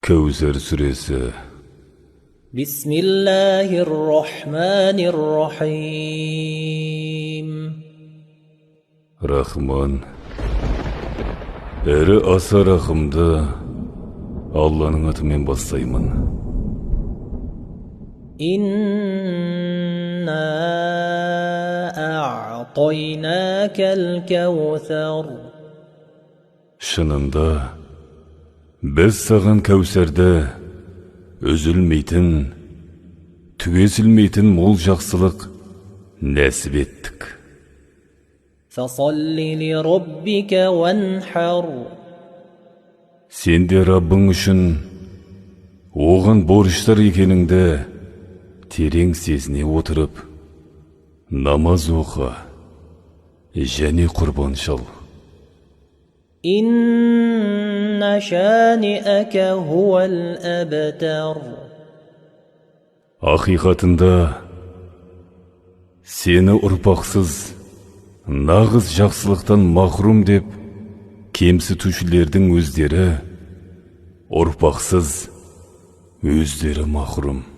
Kevser suresi. Bismillahirrahmanirrahim. Rahman. Әрі аса рахымды Алланың атымен бастаймын. Инна а'тайнакал каусар. Шынында, біз саған Кәусәрді үзілмейтін, түгесілмейтін мол жақсылық нәсіп еттік. Фасалли ли раббика ванхар. Сен де Раббың үшін оған борыштар екеніңді терең сезіне отырып, намаз оқы және құрбан шал. Инна шани'ака хуал абтар. Ақиқатында сені ұрпақсыз, нағыз жақсылықтан махрум деп кемсітушілердің өздері, ұрпақсыз өздері махрум.